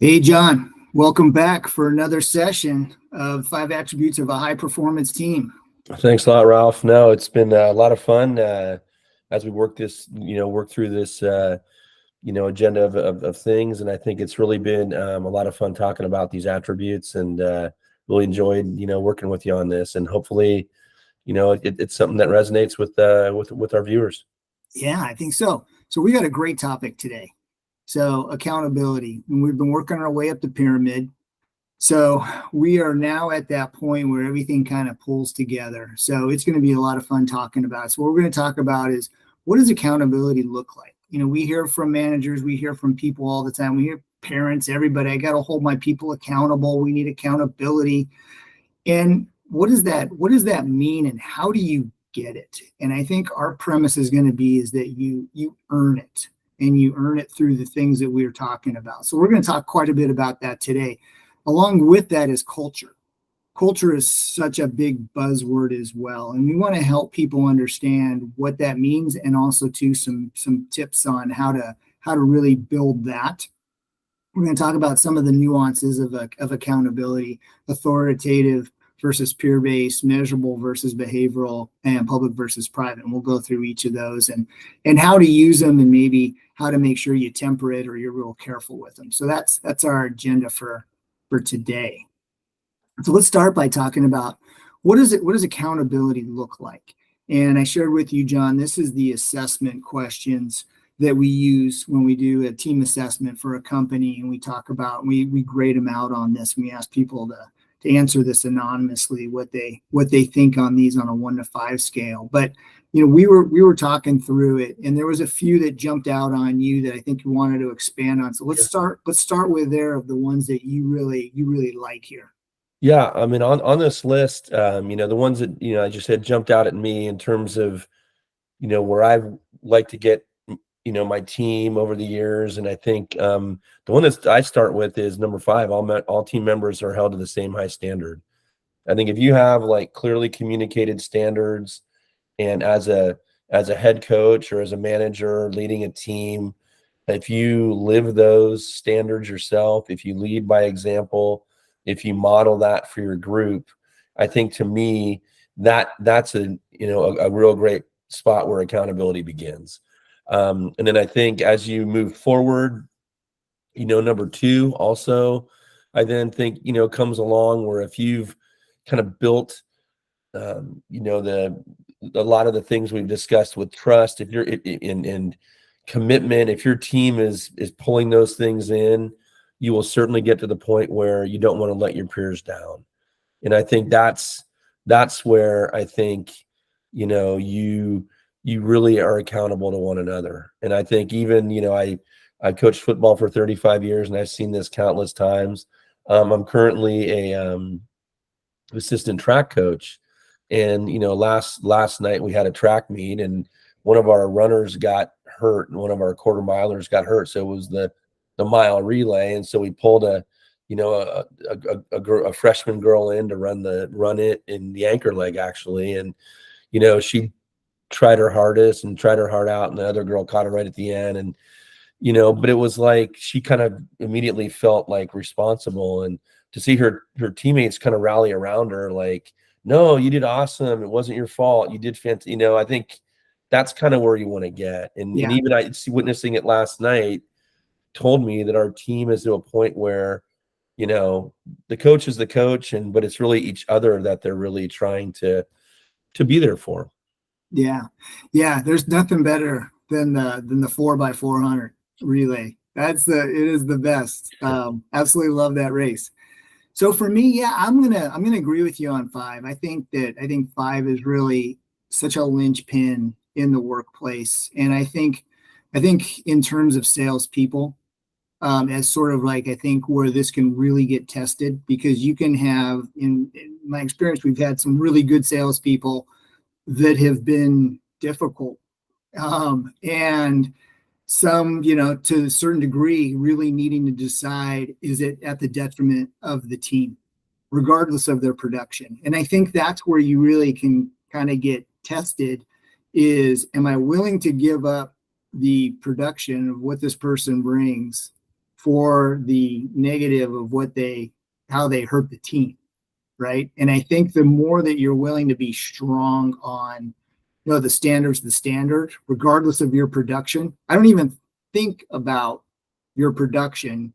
Hey, John, welcome back for another session of Five Attributes of a High Performance Team. Thanks a lot, Ralph. No, it's been a lot of fun as we work through this, agenda of things. And I think it's really been a lot of fun talking about these attributes and really enjoyed, working with you on this. And hopefully, it's something that resonates with our viewers. Yeah, I think so. So we got a great topic today. So accountability. And we've been working our way up the pyramid. So we are now at that point where everything kind of pulls together. So it's going to be a lot of fun talking about it. So what we're going to talk about is, what does accountability look like? We hear from managers, we hear from people all the time. We hear parents, everybody, I got to hold my people accountable. We need accountability. And what does that mean, and how do you get it? And I think our premise is going to be is that you earn it, and you earn it through the things that we're talking about. So we're going to talk quite a bit about that today. Along with that is culture. Culture is such a big buzzword as well, and we want to help people understand what that means, and also to some tips on how to really build that. We're going to talk about some of the nuances of accountability: authoritative versus peer-based, measurable versus behavioral, and public versus private. And we'll go through each of those and how to use them, and maybe how to make sure you temper it or you're real careful with them. So that's our agenda for today. So let's start by talking about what does accountability look like? And I shared with you, John, this is the assessment questions that we use when we do a team assessment for a company, and we talk about, we grade them out on this, and we ask people to answer this anonymously, what they think on these on a 1 to 5 scale. But we were talking through it, and there was a few that jumped out on you that I think you wanted to expand on. So let's start with the ones that you really like here. Yeah, I mean, on this list, the ones that I just had jumped out at me in terms of where I've like to get my team over the years. And I think the one that I start with is number 5. All team members are held to the same high standard. I think if you have like clearly communicated standards, and as a head coach or as a manager leading a team, if you live those standards yourself, if you lead by example, if you model that for your group, I think to me that's a real great spot where accountability begins. And then I think as you move forward, number 2 also, I then think, comes along where if you've kind of built, a lot of the things we've discussed with trust, if you're in commitment, if your team is pulling those things in, you will certainly get to the point where you don't want to let your peers down. And I think that's where I think, you really are accountable to one another. And I think even, I coached football for 35 years, and I've seen this countless times. I'm currently a assistant track coach. And, last night we had a track meet, and one of our runners got hurt, and one of our quarter milers got hurt. So it was the mile relay. And so we pulled a freshman girl in to run it in the anchor leg, actually. And, she tried her hardest and tried her heart out, and the other girl caught her right at the end. And, but it was like, she kind of immediately felt like responsible, and to see her teammates kind of rally around her, like, no, you did awesome. It wasn't your fault. You did fantastic. I think that's kind of where you want to get. And even I witnessing it last night told me that our team is to a point where, the coach is the coach, but it's really each other that they're really trying to be there for. Yeah. There's nothing better than the 4x400 relay. It is the best. Absolutely love that race. So for me, I'm gonna agree with you on 5. I think 5 is really such a linchpin in the workplace, and I think in terms of salespeople, as sort of like, I think where this can really get tested, because you can have, in my experience, we've had some really good salespeople that have been difficult, and some, to a certain degree, really needing to decide, is it at the detriment of the team, regardless of their production? And I think that's where you really can kind of get tested is, am I willing to give up the production of what this person brings for the negative of how they hurt the team, right? And I think the more that you're willing to be strong on, the standard's the standard, regardless of your production. I don't even think about your production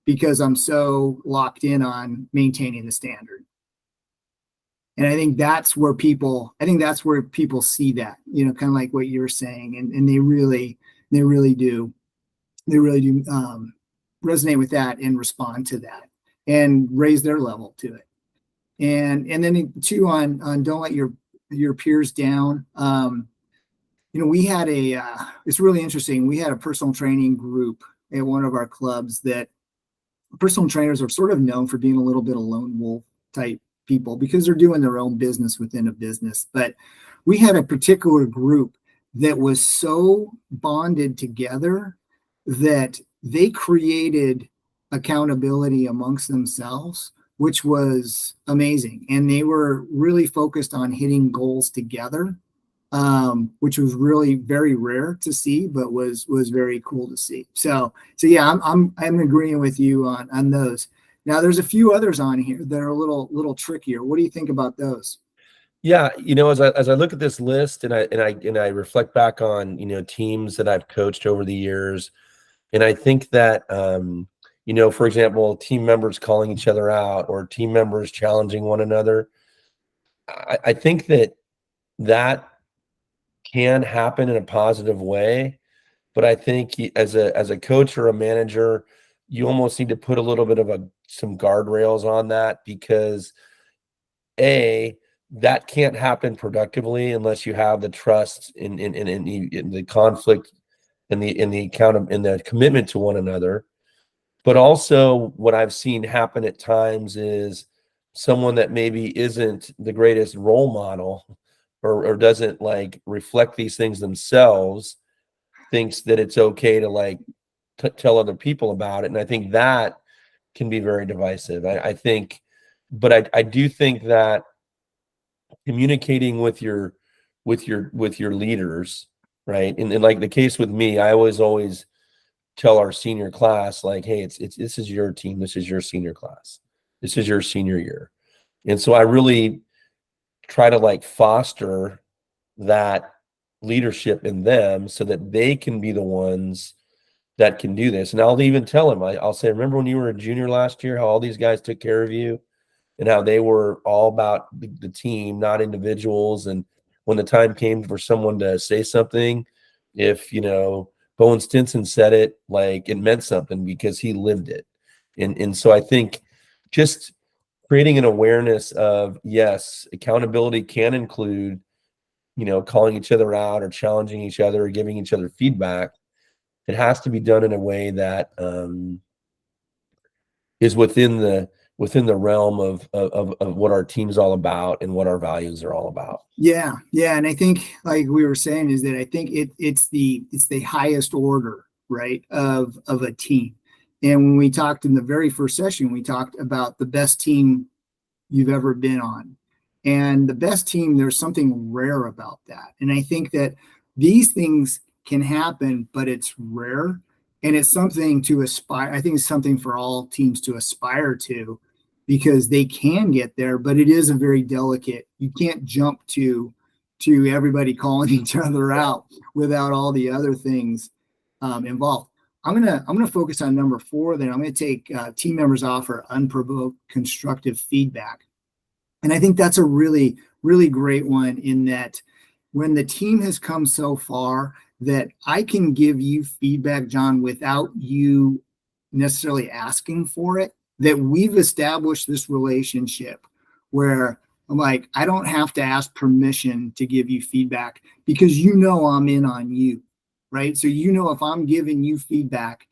because I'm so locked in on maintaining the standard. And I think that's where people see that, kind of like what you're saying, and they really do resonate with that and respond to that and raise their level to it. And then too on don't let your peers down. We had it's really interesting. We had a personal training group at one of our clubs that personal trainers are sort of known for being a little bit of lone wolf type people because they're doing their own business within a business. But we had a particular group that was so bonded together that they created accountability amongst themselves, which was amazing. And they were really focused on hitting goals together, which was really very rare to see, but was very cool to see. So yeah, I'm agreeing with you on those. Now there's a few others on here that are a little trickier. What do you think about those? Yeah, as I look at this list and I reflect back on, teams that I've coached over the years, and I think that for example, team members calling each other out or team members challenging one another, I think that can happen in a positive way, but I think as a coach or a manager, you almost need to put a little bit of some guardrails on that, because that can't happen productively unless you have the trust in the conflict and the commitment to one another. But also what I've seen happen at times is someone that maybe isn't the greatest role model or doesn't reflect these things themselves thinks that it's okay to tell other people about it. And I think that can be very divisive. I do think that communicating with your leaders, right? And like the case with me, I always tell our senior class, hey, this is your team, this is your senior class, this is your senior year. And so I really try to foster that leadership in them so that they can be the ones that can do this. And I'll even tell them, I'll say, remember when you were a junior last year, how all these guys took care of you and how they were all about the team, not individuals. And when the time came for someone to say something, if, Bowen Stinson said it, it meant something because he lived it. And so I think just creating an awareness of, yes, accountability can include, calling each other out or challenging each other or giving each other feedback. It has to be done in a way that is within the realm of what our team's all about and what our values are all about. Yeah. And I think, like we were saying, is that I think it's the highest order, right, of a team. And when we talked in the very first session, we talked about the best team you've ever been on. And the best team, there's something rare about that. And I think that these things can happen, but it's rare. And it's something to aspire. I think it's something for all teams to aspire to, because they can get there, but it is a very delicate. You can't jump to everybody calling each other out without all the other things involved. I'm gonna focus on number 4. Then I'm gonna take team members offer unprovoked constructive feedback. And I think that's a really, really great one, in that when the team has come so far that I can give you feedback, John, without you necessarily asking for it, that we've established this relationship where I'm like, I don't have to ask permission to give you feedback because I'm in on you, right? So if I'm giving you feedback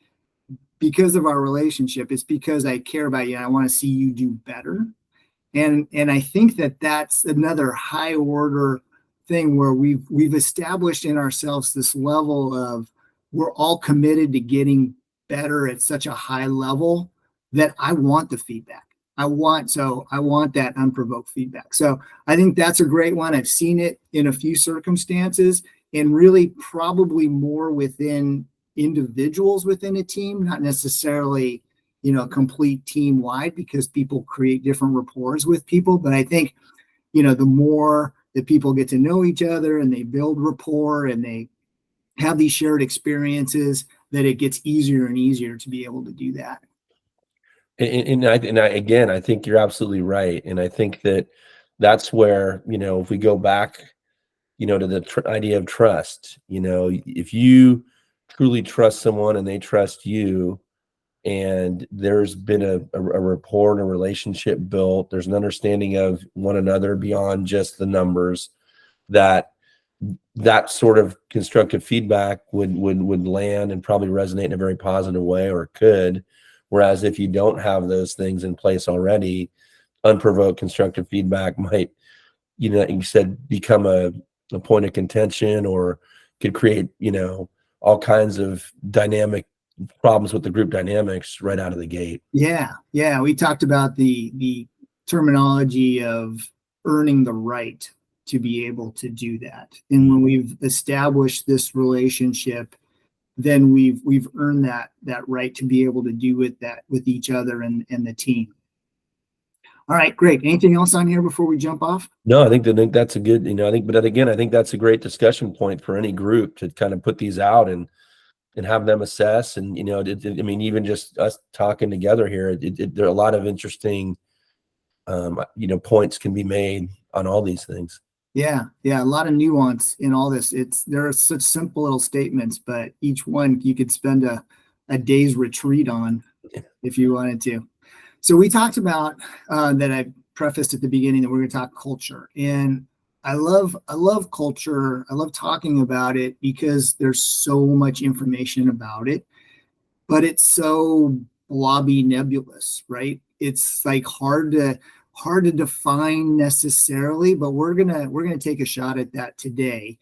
because of our relationship, it's because I care about you and I want to see you do better. And I think that that's another high order thing where we've established in ourselves this level of, we're all committed to getting better at such a high level that I want the feedback. I want that unprovoked feedback. So I think that's a great one. I've seen it in a few circumstances, and really probably more within individuals within a team, not necessarily, complete team wide, because people create different rapports with people. But I think, the more that people get to know each other and they build rapport and they have these shared experiences, that it gets easier and easier to be able to do that. Again, I think you're absolutely right. And I think that's where, if we go back, to the idea of trust, if you truly trust someone and they trust you, and there's been a rapport and a relationship built, there's an understanding of one another beyond just the numbers, that sort of constructive feedback would land and probably resonate in a very positive way, or it could. Whereas if you don't have those things in place already, unprovoked constructive feedback might, like you said, become a point of contention, or could create, all kinds of dynamic problems with the group dynamics right out of the gate. Yeah. We talked about the terminology of earning the right to be able to do that. And when we've established this relationship, then we've earned that right to be able to do with each other and the team. All right, great. Anything else on here before we jump off? No, I think that's a good, but again, I think that's a great discussion point for any group to kind of put these out and have them assess. And, even just us talking together here, there are a lot of interesting, points can be made on all these things. Yeah. A lot of nuance in all this. There are such simple little statements, but each one you could spend a day's retreat on if you wanted to. So we talked about that. I prefaced at the beginning that we're going to talk culture, and I love culture. I love talking about it because there's so much information about it, but it's so blobby, nebulous, right? It's like hard to define necessarily, but we're gonna take a shot at that today,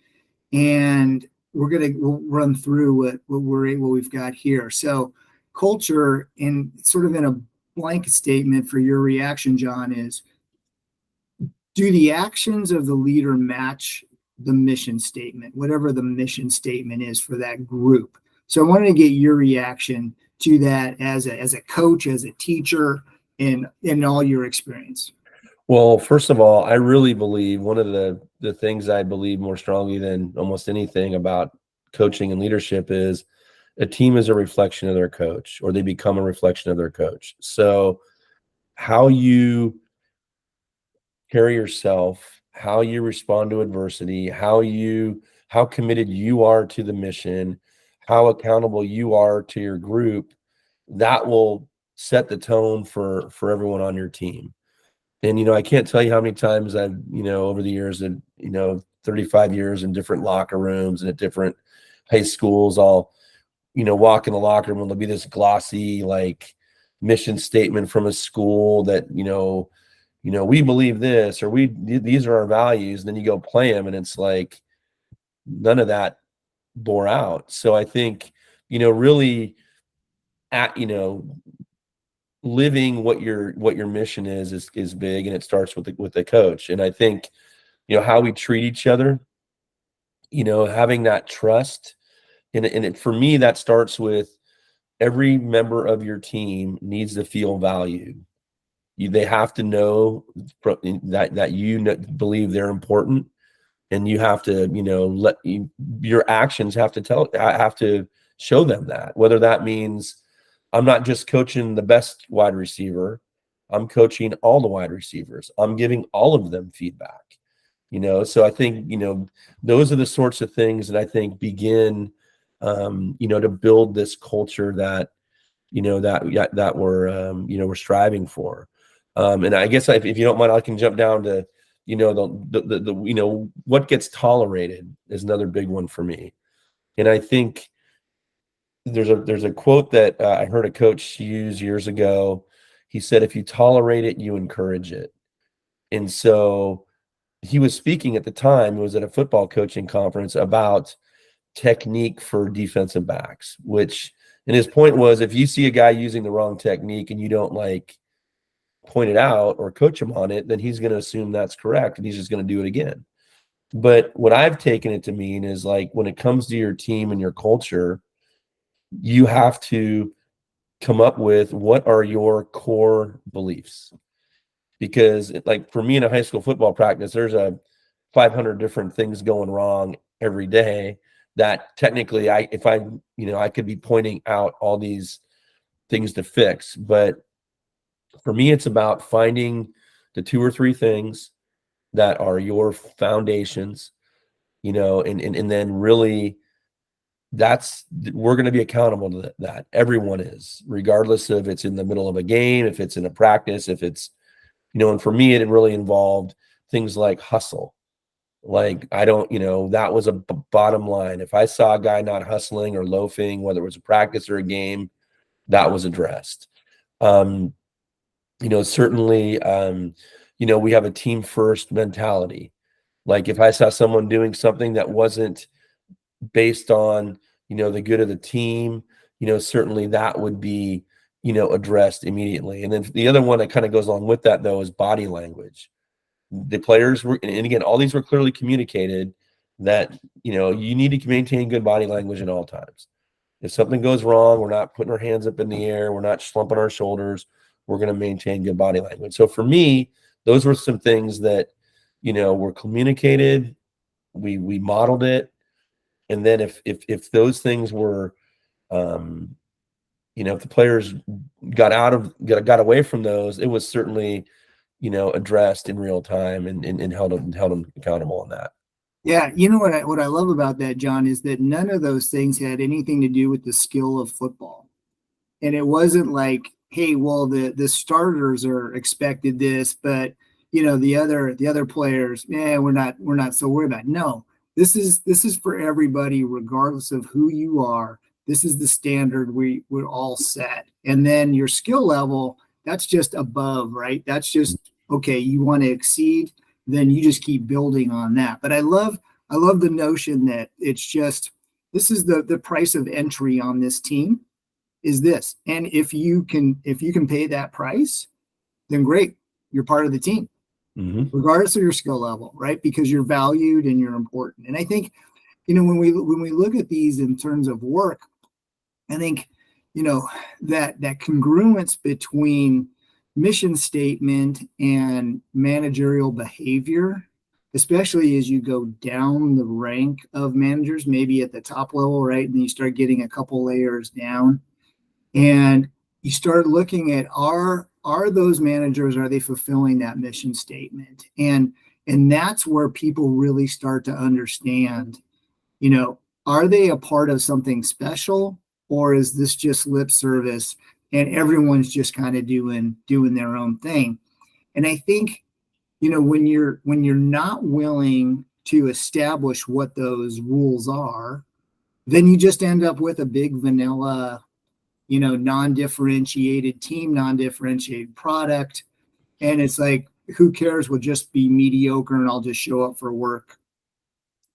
and we'll run through what we've got here. So culture, and sort of in a blanket statement for your reaction, John, is, do the actions of the leader match the mission statement, whatever the mission statement is for that group? So I wanted to get your reaction to that as a coach, as a teacher, in all your experience. Well, first of all, I really believe one of the things I believe more strongly than almost anything about coaching and leadership is a team is a reflection of their coach, or they become a reflection of their coach. So how you carry yourself, how you respond to adversity, how committed you are to the mission, how accountable you are to your group, that will set the tone for everyone on your team. And, I can't tell you how many times I've, over the years, and, 35 years in different locker rooms and at different high schools, I'll, walk in the locker room and there'll be this glossy, like, mission statement from a school that, we believe this, or these are our values. And then you go play them and it's like, none of that bore out. So I think, really living what your mission is big, and it starts with the coach. And I think, how we treat each other, having that trust, and for me, that starts with every member of your team needs to feel valued. They have to know that believe they're important, and you have to, your actions have to show them that. Whether that means I'm not just coaching the best wide receiver, I'm coaching all the wide receivers. I'm giving all of them feedback. So I think, those are the sorts of things that I think begin, to build this culture that, that we're striving for. And I guess if you don't mind, I can jump down to, the what gets tolerated is another big one for me. And I think there's a quote that I heard a coach use years ago. He said, if you tolerate it, you encourage it. And so he was speaking at the time, it was at a football coaching conference, about technique for defensive backs, and his point was, if you see a guy using the wrong technique and you don't point it out or coach him on it, then he's going to assume that's correct and he's just going to do it again. But what I've taken it to mean is, like, when it comes to your team and your culture, you have to come up with what are your core beliefs. Because like for me in a high school football practice, there's a 500 different things going wrong every day that technically I could be pointing out all these things to fix. But for me, it's about finding the 2 or 3 things that are your foundations, and then really we're going to be accountable to that. Everyone is, regardless of it's in the middle of a game, if it's in a practice, if it's, and for me, it really involved things like hustle. Like that was a bottom line. If I saw a guy not hustling or loafing, whether it was a practice or a game, that was addressed. Certainly, we have a team first mentality. Like if I saw someone doing something that wasn't based on, the good of the team, certainly that would be, addressed immediately. And then the other one that kind of goes along with that, though, is body language. The players were, and again, all these were clearly communicated that, you need to maintain good body language at all times. If something goes wrong, we're not putting our hands up in the air. We're not slumping our shoulders. We're going to maintain good body language. So for me, those were some things that, were communicated. We modeled it. And then if those things were, if the players got away from those, it was certainly, addressed in real time and held them accountable on that. Yeah, what I love about that, John, is that none of those things had anything to do with the skill of football. And it wasn't like, hey, well, the starters are expected this, but the other players, we're not so worried about it. No, this is for everybody, regardless of who you are. This is the standard we're all set. And then your skill level, that's just above, right? That's just okay, you want to exceed, then you just keep building on that. But I love the notion that it's just this is the price of entry on this team is this. And if you can pay that price, then great, you're part of the team, regardless of your skill level, right? Because you're valued and you're important. And I think, when we look at these in terms of work, I think, that congruence between mission statement and managerial behavior, especially as you go down the rank of managers, maybe at the top level, right? And then you start getting a couple layers down. And you start looking at are those managers, are they fulfilling that mission statement? And that's where people really start to understand, are they a part of something special, or is this just lip service and everyone's just kind of doing their own thing? And I think, when you're not willing to establish what those rules are, then you just end up with a big vanilla, non-differentiated team, non-differentiated product. And it's like, who cares? We'll just be mediocre and I'll just show up for work.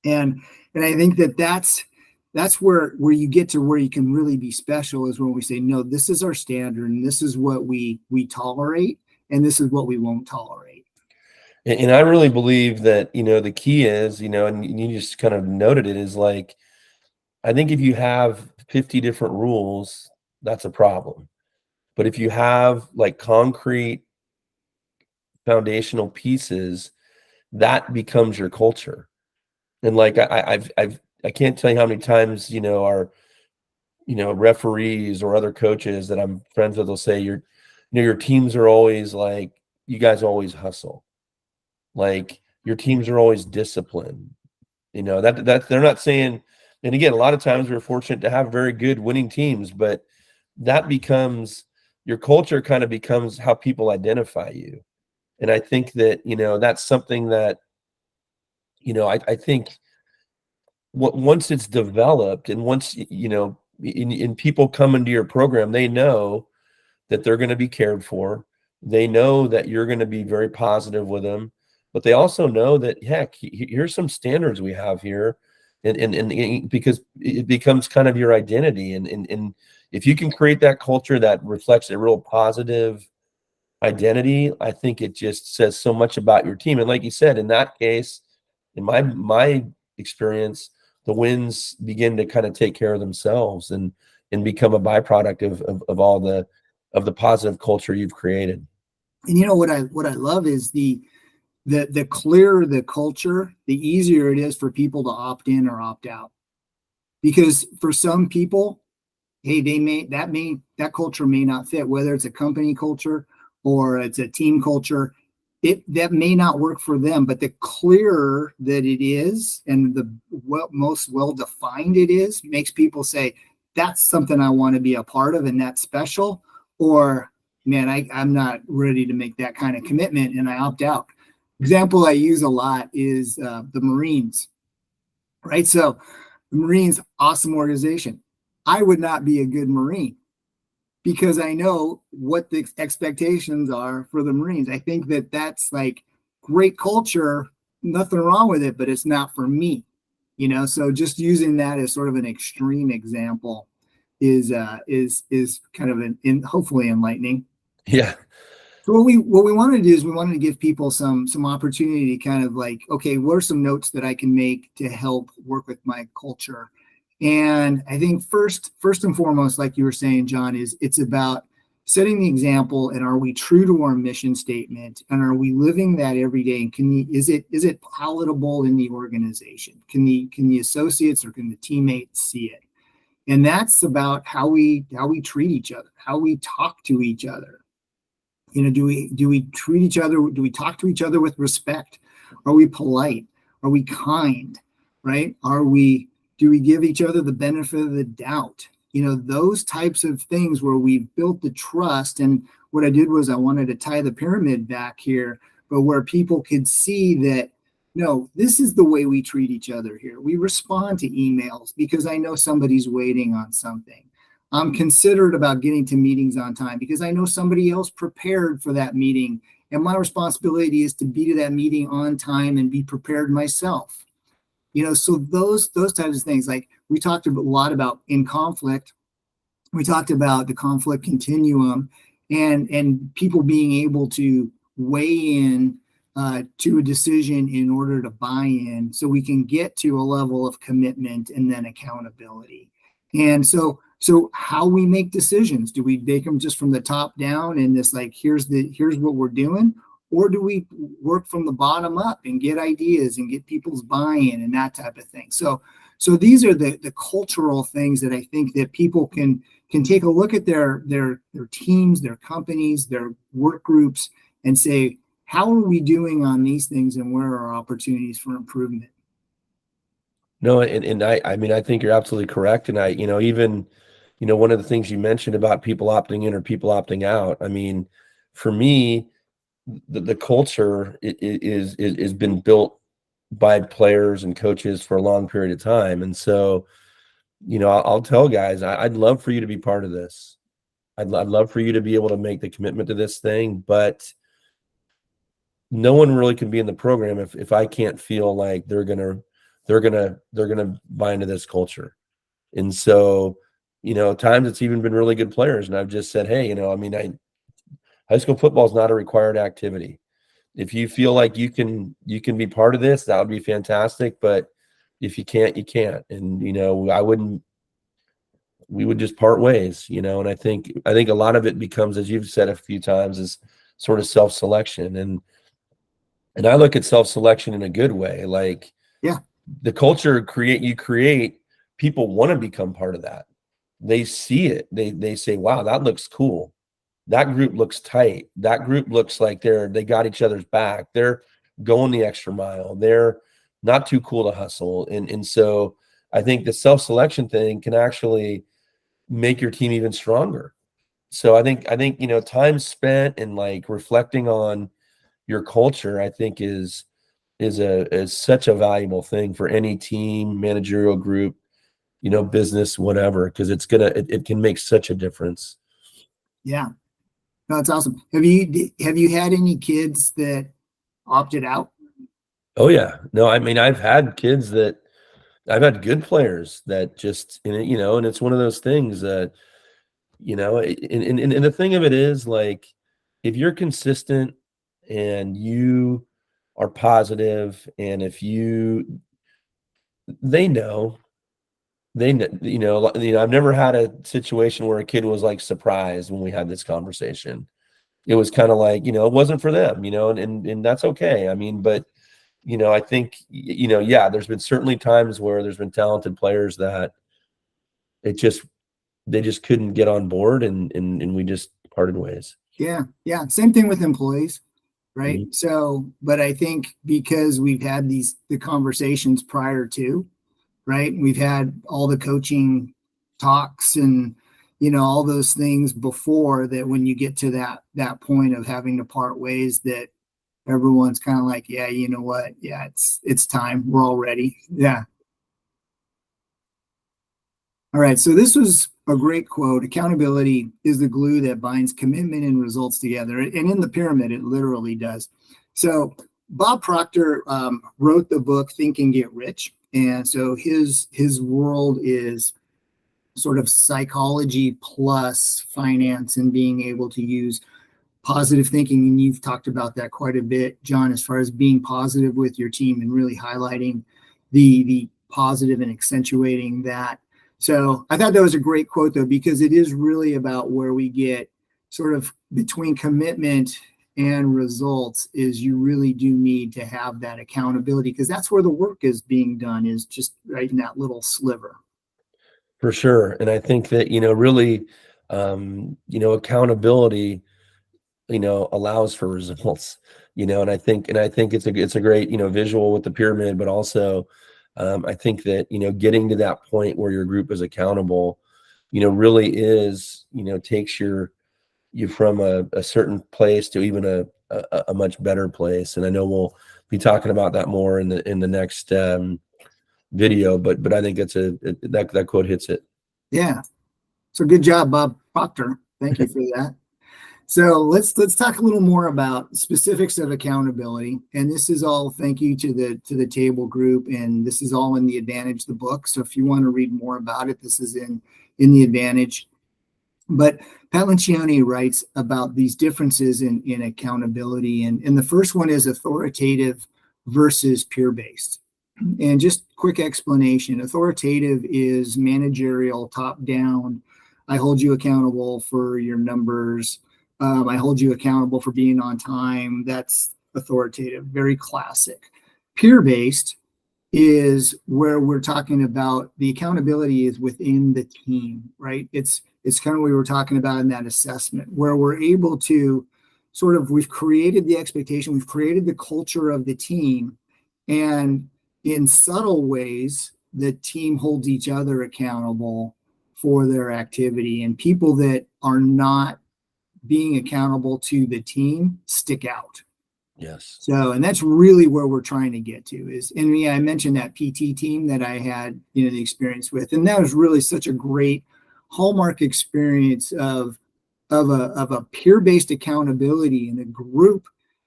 And I think that's where you get to where you can really be special, is when we say, no, this is our standard and this is what we tolerate and this is what we won't tolerate. And I really believe that, the key is, and you just kind of noted it, is like, I think if you have 50 different rules, that's a problem. But if you have like concrete foundational pieces, that becomes your culture. And like I can't tell you how many times, our referees or other coaches that I'm friends with will say your teams are always like, you guys always hustle. Like your teams are always disciplined. That they're not saying, and again, a lot of times we're fortunate to have very good winning teams, but that becomes your culture, kind of becomes how people identify you. And I think that, that's something that, I think once it's developed and once, and people come into your program, they know that they're going to be cared for. They know that you're going to be very positive with them, but they also know that, heck, here's some standards we have here. And because it becomes kind of your identity. And if you can create that culture that reflects a real positive identity, I think it just says so much about your team. And like you said, in that case, in my experience, the wins begin to kind of take care of themselves. And and become a byproduct of all the positive culture you've created. And you know what I love is the clearer the culture, the easier it is for people to opt in or opt out. Because for some people, hey, that culture may not fit, whether it's a company culture or it's a team culture. That may not work for them, but the clearer that it is and the most well defined it is, makes people say, that's something I want to be a part of and that's special. Or, man, I'm not ready to make that kind of commitment and I opt out. Example I use a lot is the Marines, right? So the Marines, awesome organization. I would not be a good Marine because I know what the expectations are for the Marines. I think that that's like great culture, nothing wrong with it, but it's not for me, So just using that as sort of an extreme example is kind of hopefully enlightening. Yeah. So what we wanted to do is we wanted to give people some opportunity to kind of like, okay, what are some notes that I can make to help work with my culture? And I think first and foremost, like you were saying, John, is it's about setting the example, and are we true to our mission statement, and are we living that every day? And is it palatable in the organization? Can the associates or can the teammates see it? And that's about how we treat each other, how we talk to each other. Do we treat each other? Do we talk to each other with respect? Are we polite? Are we kind? Right? Do we give each other the benefit of the doubt? Those types of things where we've built the trust. And what I did was I wanted to tie the pyramid back here, but where people could see that, no, this is the way we treat each other here. We respond to emails because I know somebody's waiting on something. I'm considerate about getting to meetings on time because I know somebody else prepared for that meeting. And my responsibility is to be to that meeting on time and be prepared myself. So those types of things, like we talked a lot about in conflict, we talked about the conflict continuum and people being able to weigh in to a decision in order to buy in so we can get to a level of commitment and then accountability. And so how we make decisions, do we make them just from the top down and this like, here's what we're doing? Or do we work from the bottom up and get ideas and get people's buy-in and that type of thing? So these are the cultural things that I think that people can take a look at their teams, their companies, their work groups, and say, how are we doing on these things and where are our opportunities for improvement? No, and I mean, I think you're absolutely correct. And even, one of the things you mentioned about people opting in or people opting out, I mean, for me, the culture is been built by players and coaches for a long period of time. And so, I'll tell guys, I'd love for you to be part of this. I'd love for you to be able to make the commitment to this thing, but no one really can be in the program if I can't feel like they're gonna buy into this culture. And so, times it's even been really good players, and I've just said, hey, I mean, high school football is not a required activity. If you feel like you can be part of this, that would be fantastic. But if you can't, you can't. And we would just part ways, and I think a lot of it becomes, as you've said a few times, is sort of self-selection. And I look at self-selection in a good way. Like, yeah, the culture you create, people want to become part of that. They see it. They say, wow, that looks cool. That group looks tight. That group looks like they got each other's back. They're going the extra mile. They're not too cool to hustle. And so I think the self-selection thing can actually make your team even stronger. So I think, time spent and like reflecting on your culture, I think is such a valuable thing for any team, managerial group, business, whatever, because it can make such a difference. Yeah. No, that's awesome. Have you had any kids that opted out? Oh yeah. No, I mean, I've had good players that just, and it's one of those things that, and the thing of it is, like, if you're consistent and you are positive, and if they know, I've never had a situation where a kid was like surprised when we had this conversation. It was kind of like, it wasn't for them, and that's okay. I mean, but I think, yeah, there's been certainly times where there's been talented players that it just they just couldn't get on board, and we just parted ways. Yeah. Yeah. Same thing with employees. Right. Mhm. So, but I think because we've had the conversations prior to, right, we've had all the coaching talks and, all those things before that, when you get to that point of having to part ways, that everyone's kind of like, yeah, you know what? Yeah, it's time. We're all ready. Yeah. All right. So this was a great quote. Accountability is the glue that binds commitment and results together. And in the pyramid, it literally does. So Bob Proctor wrote the book Think and Get Rich. And so his world is sort of psychology plus finance, and being able to use positive thinking. And you've talked about that quite a bit, John, as far as being positive with your team and really highlighting the positive and accentuating that. So I thought that was a great quote, though, because it is really about where we get sort of between commitment and results, is you really do need to have that accountability, because that's where the work is being done, is just right in that little sliver. For sure. And I think that, really, accountability, allows for results, and I think it's a great, visual with the pyramid, but also, I think that, getting to that point where your group is accountable, really is, takes you from a certain place to even a much better place. And I know we'll be talking about that more in the next video, but I think that quote hits it. Yeah. So good job, Bob Proctor. Thank you for that. So let's talk a little more about specifics of accountability. And this is all thank you to the table group, and this is all in the Advantage, the book. So if you want to read more about it, this is in the Advantage. But Pat Lencioni writes about these differences in accountability, and the first one is authoritative versus peer-based. And just quick explanation: authoritative is managerial, top down. I hold you accountable for your numbers. I hold you accountable for being on time. That's authoritative, very classic. Peer based is where we're talking about the accountability is within the team, right? It's kind of what we were talking about in that assessment, where we're able to sort of, we've created the expectation, we've created the culture of the team, and in subtle ways, the team holds each other accountable for their activity, and people that are not being accountable to the team stick out. Yes. So, and that's really where we're trying to get to is, and yeah, I mentioned that PT team that I had, the experience with, and that was really such a great hallmark experience of a peer-based accountability in a group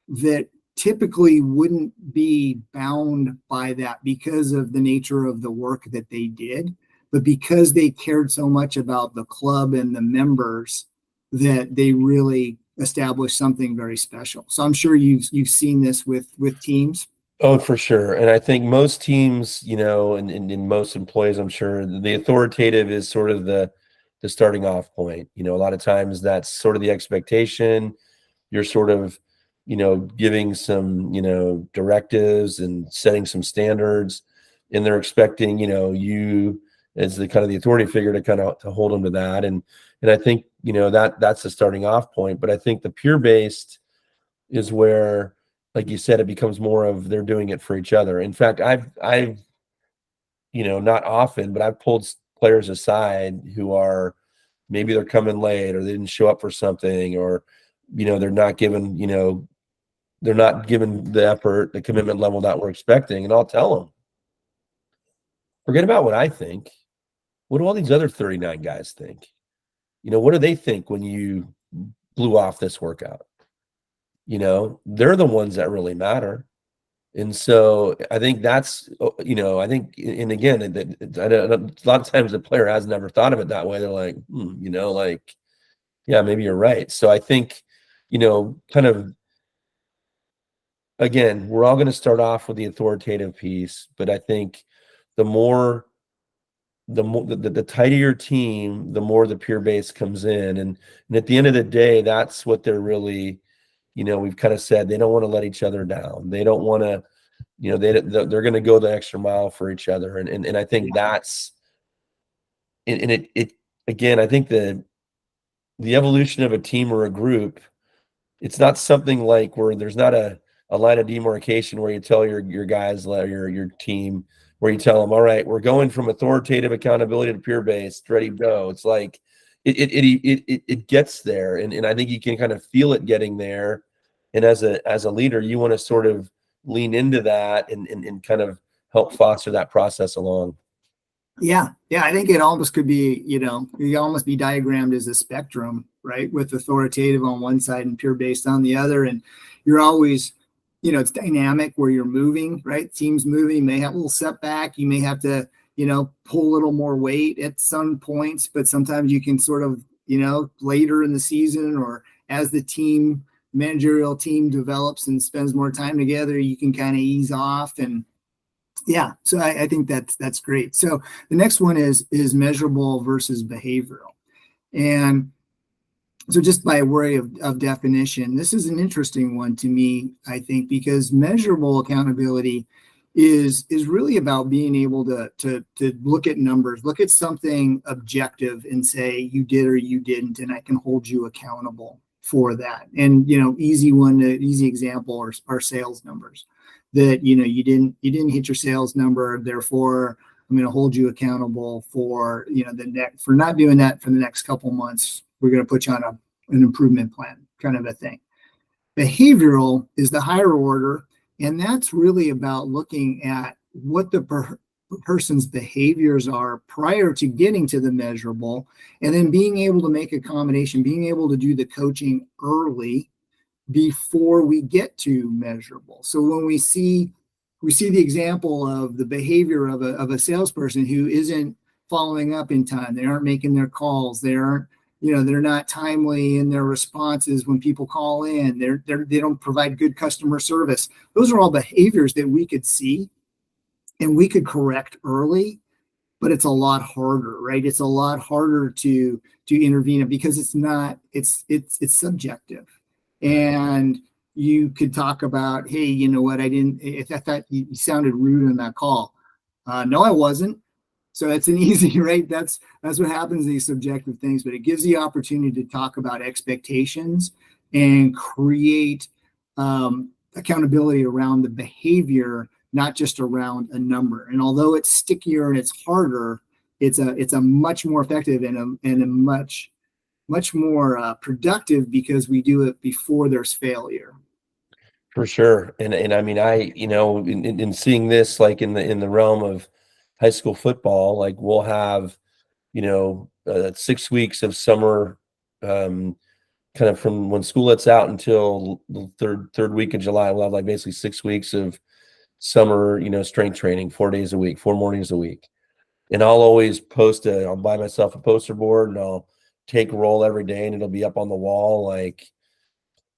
that typically wouldn't be bound by that because of the nature of the work that they did, but because they cared so much about the club and the members, that they really established something very special. So I'm sure you've seen this with teams. Oh, for sure. And I think most teams, and most employees, I'm sure the authoritative is sort of the starting off point. A lot of times that's sort of the expectation. You're sort of, giving some, directives and setting some standards, and they're expecting, you as the kind of the authority figure to kind of to hold them to that. And I think, that's the starting off point. But I think the peer based is where, like you said, it becomes more of they're doing it for each other. In fact, I've not often, but I've pulled players aside who are, maybe they're coming late or they didn't show up for something, or they're not given the effort, the commitment level that we're expecting. And I'll tell them, forget about what I think. What do all these other 39 guys think? What do they think when you blew off this workout? They're the ones that really matter. And so I think that's, I think, and again, a lot of times the player has never thought of it that way. They're like, like, yeah, maybe you're right. So I think, kind of, again, we're all going to start off with the authoritative piece, but I think the more the tighter your team, the more the peer base comes in. And at the end of the day, that's what they're really, we've kind of said they don't want to let each other down. They don't want to, they're going to go the extra mile for each other. And I think that's, and it again, I think the evolution of a team or a group, it's not something like where there's not a line of demarcation where you tell your guys, your team, where you tell them, all right, we're going from authoritative accountability to peer based, ready to go. It's like it gets there, and I think you can kind of feel it getting there. And as a leader, you want to sort of lean into that and kind of help foster that process along. Yeah. I think it almost could be, you almost be diagrammed as a spectrum, right? With authoritative on one side and peer based on the other. And you're always, it's dynamic where you're moving, right? Teams moving, you may have a little setback. You may have to, pull a little more weight at some points, but sometimes you can sort of, later in the season or as the managerial team develops and spends more time together, you can kind of ease off. And yeah, so I think that's great. So the next one is measurable versus behavioral. And so just by way of definition, this is an interesting one to me, I think, because measurable accountability is really about being able to look at numbers, look at something objective and say you did or you didn't, and I can hold you accountable for that. And easy example are sales numbers. That you didn't hit your sales number, therefore I'm going to hold you accountable for for not doing that for the next couple months. We're going to put you on an improvement plan, kind of a thing. Behavioral is the higher order, and that's really about looking at what the person's behaviors are prior to getting to the measurable, and then being able to make accommodation, being able to do the coaching early before we get to measurable. So when we see the example of the behavior of a salesperson who isn't following up in time, they aren't making their calls, they're not timely in their responses when people call in, they don't provide good customer service. Those are all behaviors that we could see and we could correct early, but it's a lot harder, right? It's a lot harder to intervene because it's subjective. And you could talk about, hey, you know what? I thought you sounded rude in that call. No, I wasn't. So it's an easy, right? That's what happens in these subjective things, but it gives the opportunity to talk about expectations and create accountability around the behavior, not just around a number. And although it's stickier and it's harder, it's a much more effective and a much more productive because we do it before there's failure. For sure. And I mean, in seeing this, like in the realm of high school football, like we'll have, 6 weeks of summer, kind of from when school lets out until the third week of July. We'll have like basically 6 weeks of summer, strength training, 4 days a week, 4 mornings a week. And I'll always I'll buy myself a poster board and I'll take roll every day and it'll be up on the wall, like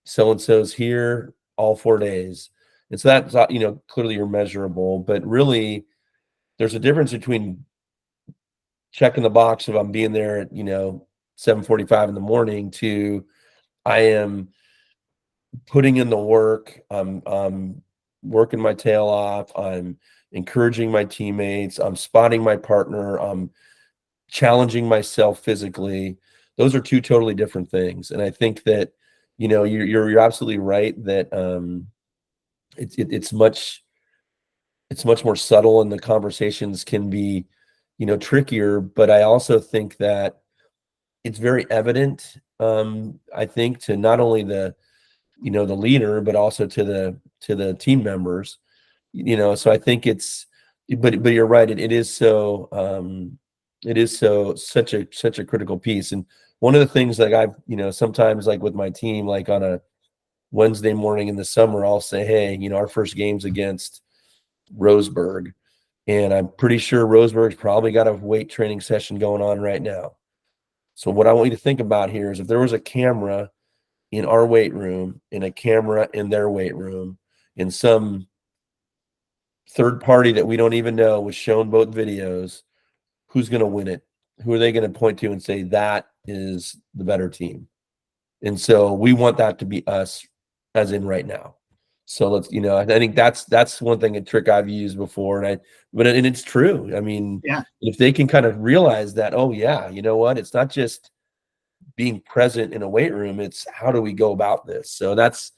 so-and-so's here all 4 days. And so that's, clearly you're measurable, but really there's a difference between checking the box of I'm being there at, 7:45 in the morning to I am putting in the work. I'm working my tail off. I'm encouraging my teammates. I'm spotting my partner. I'm challenging myself physically. Those are two totally different things. And I think that, you're absolutely right that it's much more subtle and the conversations can be, trickier. But I also think that it's very evident, I think, to not only the leader, but also to the team members, so I think but you're right. It is such a critical piece. And one of the things like I've, sometimes like with my team, like on a Wednesday morning in the summer, I'll say, hey, our first game's against Roseburg. And I'm pretty sure Roseburg's probably got a weight training session going on right now. So what I want you to think about here is if there was a camera in our weight room and a camera in their weight room and some third party that we don't even know was shown both videos, who's going to win it? Who are they going to point to and say that is the better team? And so we want that to be us, as in right now. So let's, I think that's one thing, a trick I've used before, and it's true. I mean, Yeah. if they can kind of realize that, oh yeah, you know what, it's not just being present in a weight room, it's how do we go about this? So that's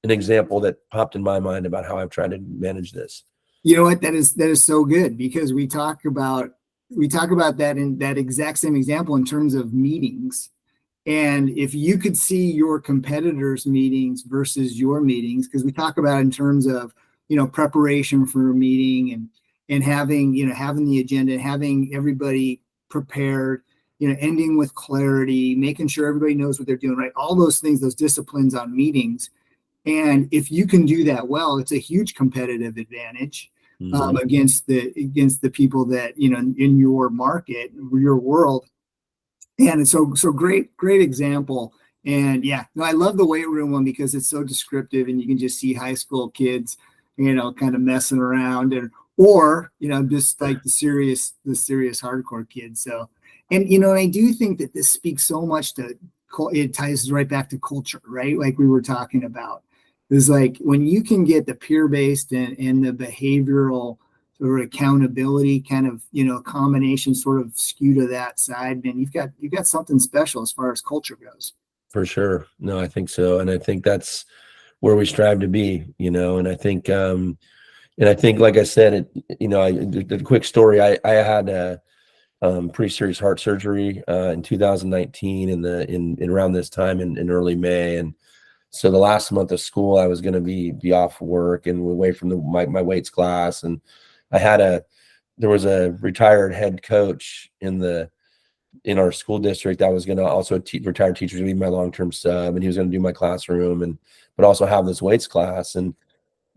an example that popped in my mind about how I've tried to manage this. You know what? That is so good, because we talk about that in that exact same example in terms of meetings. And if you could see your competitors' meetings versus your meetings, because we talk about in terms of, preparation for a meeting, and having the agenda, having everybody prepared, ending with clarity, making sure everybody knows what they're doing, right? All those things, those disciplines on meetings. And if you can do that well, it's a huge competitive advantage against the people that, in your market, your world. And so great example. And yeah, no, I love the weight room one because it's so descriptive, and you can just see high school kids, kind of messing around, or just like the serious hardcore kids. So, and I do think that this speaks so much to, it ties right back to culture, right? Like we were talking about, is like when you can get the peer-based and the behavioral or accountability kind of, combination sort of skew to that side, man, you've got something special as far as culture goes. For sure. No, I think so. And I think that's where we strive to be, and I think, like I said, the quick story, I had a pretty serious heart surgery in 2019 in around this time in early May. And so the last month of school, I was going to be off work and away from my weights class. And there was a retired head coach in our school district that was going to also retired teacher to be my long-term sub, and he was going to do my classroom but also have this weights class. And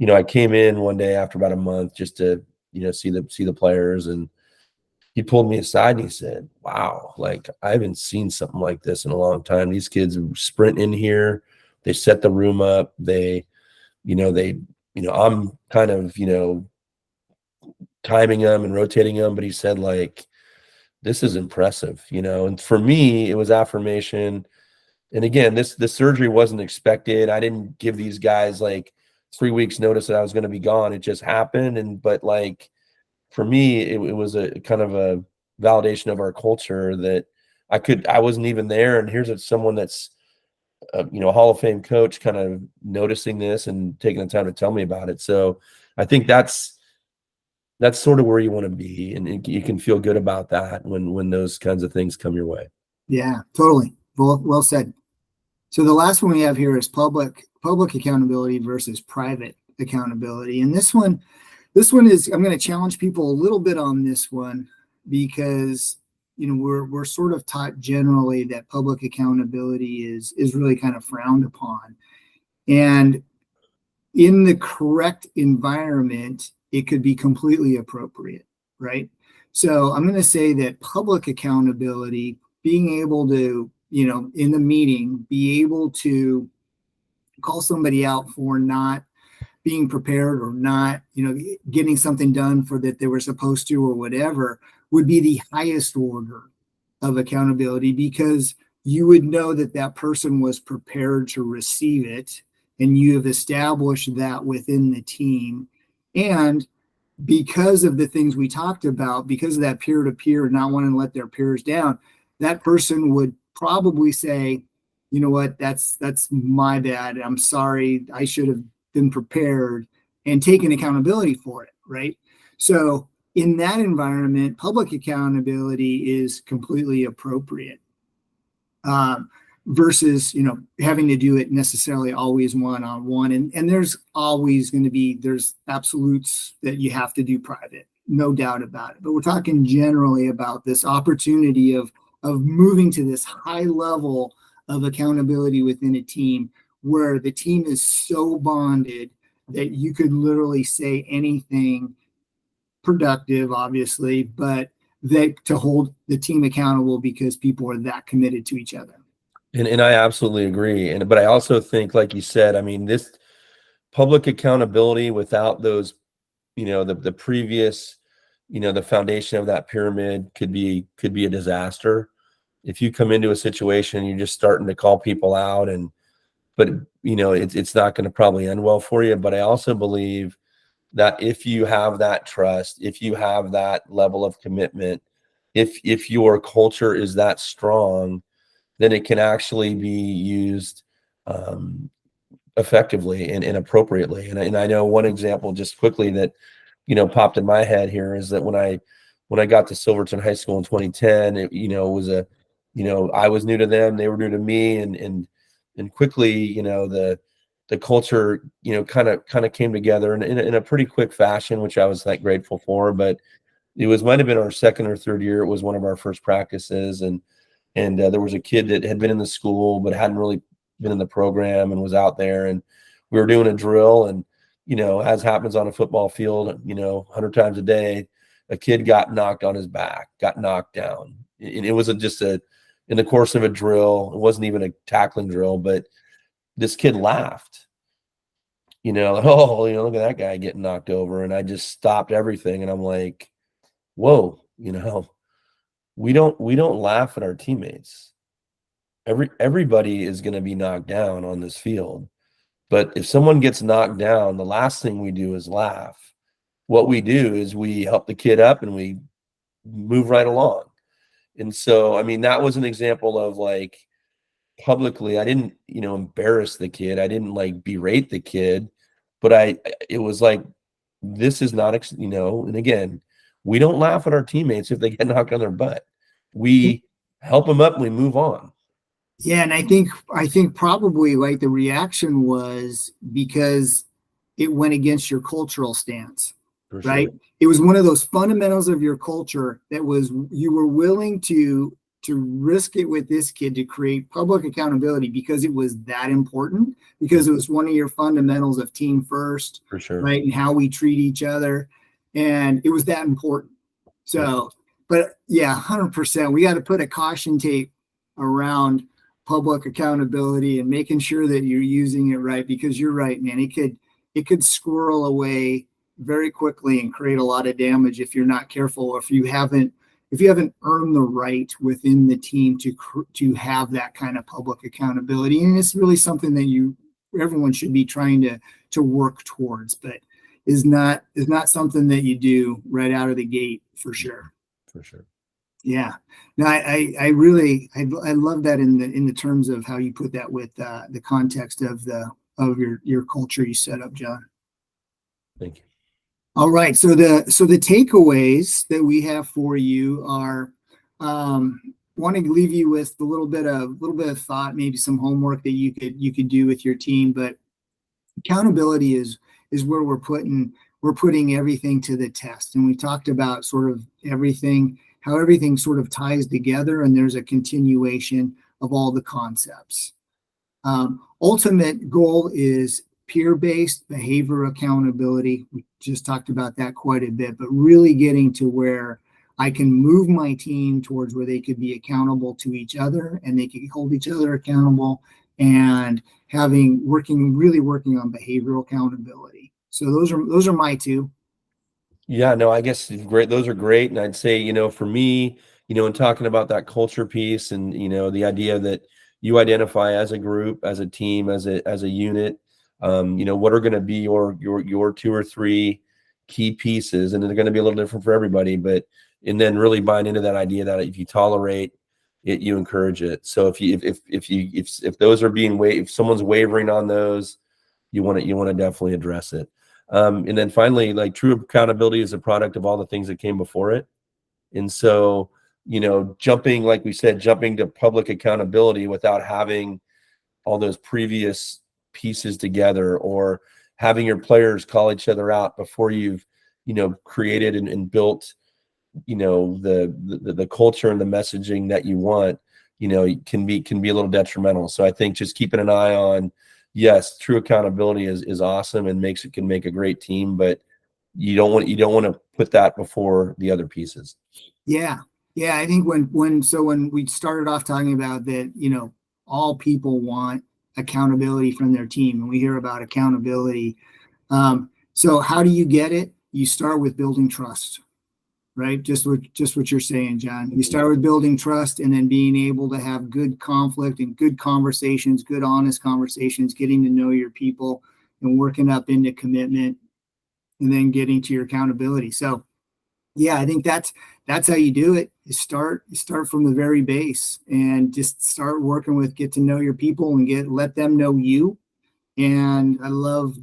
I came in one day after about a month just to see the players, and he pulled me aside and he said, "Wow, like I haven't seen something like this in a long time. These kids sprint in here, they set the room up, I'm kind of timing them and rotating them, but he said, like, this is impressive, and for me it was affirmation. And again, the surgery wasn't expected. I didn't give these guys like 3 weeks notice that I was going to be gone. It just happened. But like for me, it was a kind of a validation of our culture that I wasn't even there, and here's someone that's a Hall of Fame coach kind of noticing this and taking the time to tell me about it. So I think that's sort of where you want to be, and you can feel good about that when those kinds of things come your way. Yeah, totally. Well said. So the last one we have here is public accountability versus private accountability. And this one is, I'm going to challenge people a little bit on this one, because we're sort of taught generally that public accountability is really kind of frowned upon. And in the correct environment, it could be completely appropriate, right? So I'm going to say that public accountability, being able to, in the meeting, be able to call somebody out for not being prepared or not, getting something done for that they were supposed to or whatever, would be the highest order of accountability, because you would know that that person was prepared to receive it, and you have established that within the team. And because of the things we talked about, because of that peer-to-peer, not wanting to let their peers down, that person would probably say, you know what, that's my bad. I'm sorry. I should have been prepared, and taken accountability for it, right? So in that environment, public accountability is completely appropriate. Versus having to do it necessarily always one-on-one, and there's always going to be, there's absolutes that you have to do private, no doubt about it, but we're talking generally about this opportunity of moving to this high level of accountability within a team, where the team is so bonded that you could literally say anything productive, obviously, but that to hold the team accountable because people are that committed to each other. And I absolutely agree. But I also think, like you said, I mean, this public accountability without those, the previous the foundation of that pyramid could be a disaster. If you come into a situation and you're just starting to call people out, but it's not going to probably end well for you. But I also believe that if you have that trust, if you have that level of commitment, if your culture is that strong, then it can actually be used effectively and appropriately. And I know one example just quickly that popped in my head here is that when I got to Silverton High School in 2010, was I was new to them, they were new to me, and quickly, the culture, kind of came together in a pretty quick fashion, which I was like grateful for. But might have been our second or third year. It was one of our first practices, and there was a kid that had been in the school but hadn't really been in the program and was out there, and we were doing a drill, and as happens on a football field, 100 times a day, a kid got knocked on his back, got knocked down, and it wasn't just in the course of a drill. It wasn't even a tackling drill, but this kid laughed, oh, look at that guy getting knocked over. And I just stopped everything, and I'm like, whoa, we don't laugh at our teammates. Everybody is going to be knocked down on this field. But if someone gets knocked down, the last thing we do is laugh. What we do is we help the kid up and we move right along. And so, I mean, that was an example of like publicly, I didn't, embarrass the kid. I didn't like berate the kid, but it was like, this is not, and again, we don't laugh at our teammates if they get knocked on their butt. We help them up and we move on. Yeah, and I think probably like the reaction was because it went against your cultural stance, right? Sure. It was one of those fundamentals of your culture that was you were willing to risk it with this kid to create public accountability because it was that important, because it was one of your fundamentals of team first, For sure. right? And how we treat each other. And it was that important. So, but yeah, 100%. We got to put a caution tape around public accountability and making sure that you're using it right, because you're right, man. It could squirrel away very quickly and create a lot of damage if you're not careful, or if you haven't earned the right within the team to have that kind of public accountability. And it's really something that everyone should be trying to work towards, but is not something that you do right out of the gate, for sure. For sure. Yeah. No, I really love that in the terms of how you put that with the context of your culture you set up, John. Thank you. All right. So the takeaways that we have for you are wanting to leave you with a little bit of thought, maybe some homework that you could do with your team. But accountability is where we're putting everything to the test. And we talked about sort of how everything sort of ties together, and there's a continuation of all the concepts. Ultimate goal is peer-based behavior accountability. We just talked about that quite a bit, but really getting to where I can move my team towards where they could be accountable to each other and they can hold each other accountable, and really working on behavioral accountability. So those are my two. Yeah, no, I guess great. Those are great. And I'd say, for me, in talking about that culture piece and, the idea that you identify as a group, as a team, as a unit, what are going to be your two or three key pieces, and they're going to be a little different for everybody, and then really buying into that idea that if you tolerate it, you encourage it. So if those are if someone's wavering on those, you want to definitely address it. And then finally, like, true accountability is a product of all the things that came before it. And so, jumping to public accountability without having all those previous pieces together, or having your players call each other out before you've, created and built, the culture and the messaging that you want, can be a little detrimental. So I think just keeping an eye on, yes, true accountability is awesome and can make a great team, but you don't want to put that before the other pieces. Yeah. I think when we started off talking about that, all people want accountability from their team, and we hear about accountability. So how do you get it? You start with building trust, right? Just what you're saying, John. You start with building trust and then being able to have good conflict and good conversations, good honest conversations, getting to know your people and working up into commitment and then getting to your accountability. So yeah, I think that's how you do it. You start from the very base and just start working with, get to know your people and let them know you. And I love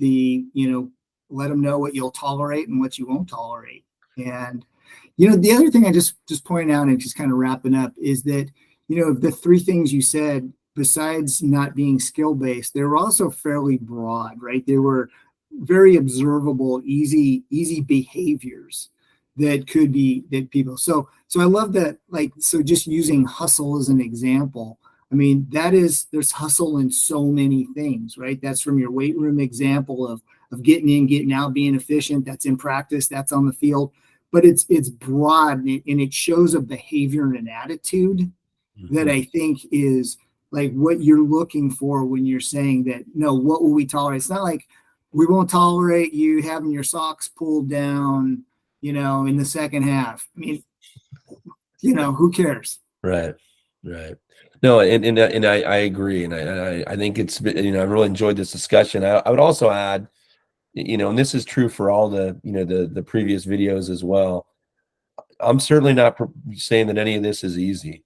let them know what you'll tolerate and what you won't tolerate. And the other thing I just pointed out and just kind of wrapping up is that the three things you said, besides not being skill based, they were also fairly broad, right? They were very observable, easy behaviors that could be that people. So I love that. Like, so just using hustle as an example. I mean, there's hustle in so many things, right? That's from your weight room example of getting in, getting out, being efficient. That's in practice. That's on the field. But it's broad and it shows a behavior and an attitude that I think is like what you're looking for when you're saying that, no, what will we tolerate? It's not like we won't tolerate you having your socks pulled down, in the second half. I mean, who cares? Right. No, and I agree, and I think it's I really enjoyed this discussion. I would also add, and this is true for all the previous videos as well. I'm certainly not saying that any of this is easy,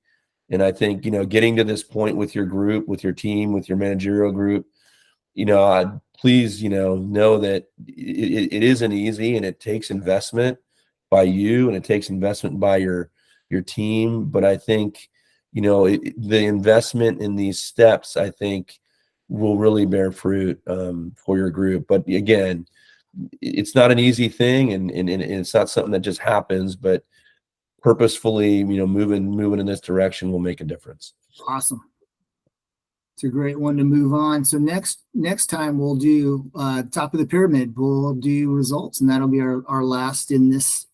and I think getting to this point with your group, with your team, with your managerial group, please know that it isn't easy, and it takes investment by you, and it takes investment by your team. But I think the investment in these steps, I think, will really bear fruit for your group. But again, it's not an easy thing, and it's not something that just happens. But purposefully, moving in this direction will make a difference. Awesome. It's a great one to move on. So next time we'll do top of the pyramid. We'll do results, and that'll be our last in this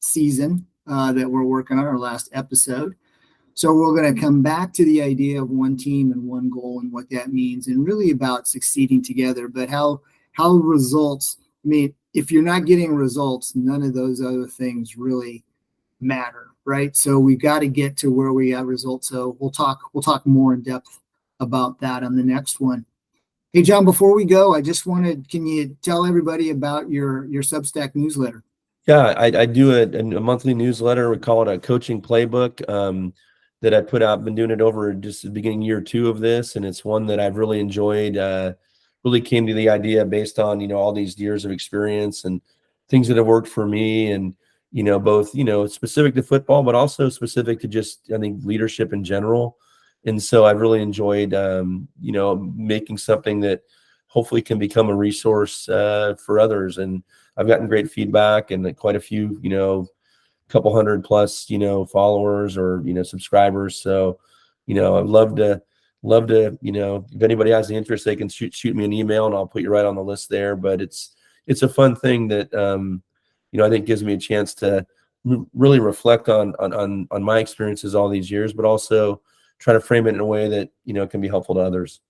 season that we're working on, our last episode. So we're going to come back to the idea of one team and one goal and what that means, and really about succeeding together. But how results, I mean, if you're not getting results, none of those other things really matter, right? So we got to get to where we got results. So we'll talk more in depth about that on the next one. Hey, John, before we go, can you tell everybody about your Substack newsletter? Yeah, I do a monthly newsletter. We call it a coaching playbook that I put out. Been doing it over just the beginning year 2 of this, and it's one that I've really enjoyed. Really came to the idea based on all these years of experience and things that have worked for me, and both specific to football, but also specific to just, I think, leadership in general. And so I've really enjoyed making something that hopefully can become a resource for others. And I've gotten great feedback and quite a few, couple hundred plus, followers or, subscribers. So, I'd love to, if anybody has the interest, they can shoot me an email and I'll put you right on the list there. But it's a fun thing that, I think gives me a chance to really reflect on my experiences all these years, but also try to frame it in a way that, can be helpful to others.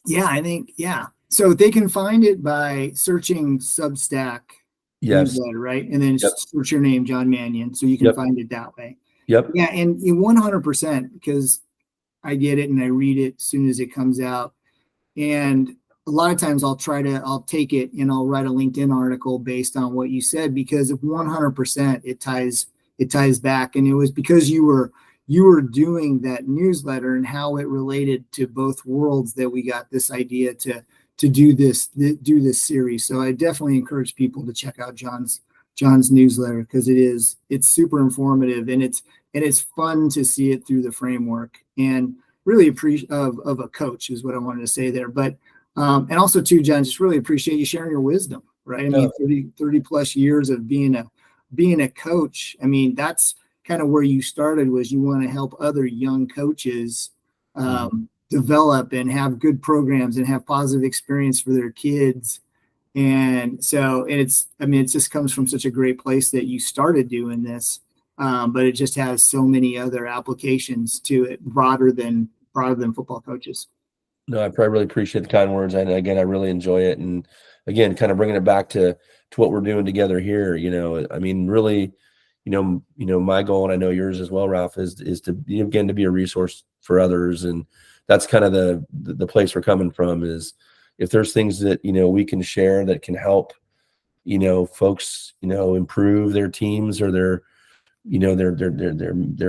Yeah, I think, yeah. So they can find it by searching Substack newsletter, right? And then search your name, John Mannion, so you can find it that way. Yep. Yeah, and 100%, because I get it and I read it as soon as it comes out. And a lot of times I'll take it and I'll write a LinkedIn article based on what you said, because if 100% it ties back. And it was because you were doing that newsletter and how it related to both worlds that we got this idea to do this series. So I definitely encourage people to check out John's newsletter, because it's super informative, and it's fun to see it through the framework, and really appreciate of a coach is what I wanted to say there. But and also too, John, just really appreciate you sharing your wisdom, right? I mean, 30 plus years of being a coach. I mean, that's kind of where you started, was you want to help other young coaches develop and have good programs and have positive experience for their kids. And so, it just comes from such a great place that you started doing this, but it just has so many other applications to it, broader than football coaches. No, I probably really appreciate the kind words. And again, I really enjoy it. And again, kind of bringing it back to what we're doing together here, I mean, really, my goal, and I know yours as well, Ralph, is to again, to be a resource for others. And that's kind of the place we're coming from, is if there's things that, we can share that can help, folks, improve their teams or their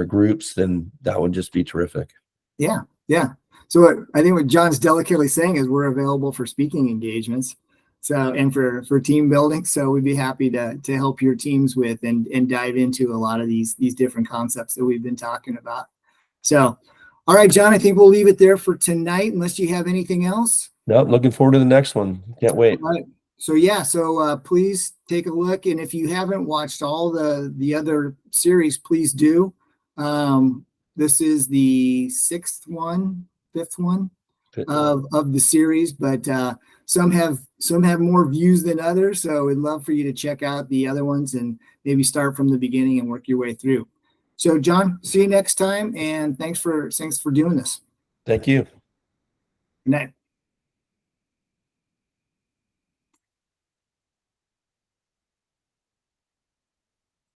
groups, then that would just be terrific. Yeah. Yeah. So I think what John's delicately saying is we're available for speaking engagements. So, and for team building. So we'd be happy to help your teams with and dive into a lot of these different concepts that we've been talking about. So, all right, John, I think we'll leave it there for tonight, unless you have anything else. No, looking forward to the next one. Can't wait. All right. So yeah, please take a look. And if you haven't watched all the other series, please do. This is the fifth one of the series, but some have more views than others. So we'd love for you to check out the other ones and maybe start from the beginning and work your way through. So John, see you next time, and thanks for doing this. Thank you. Good night.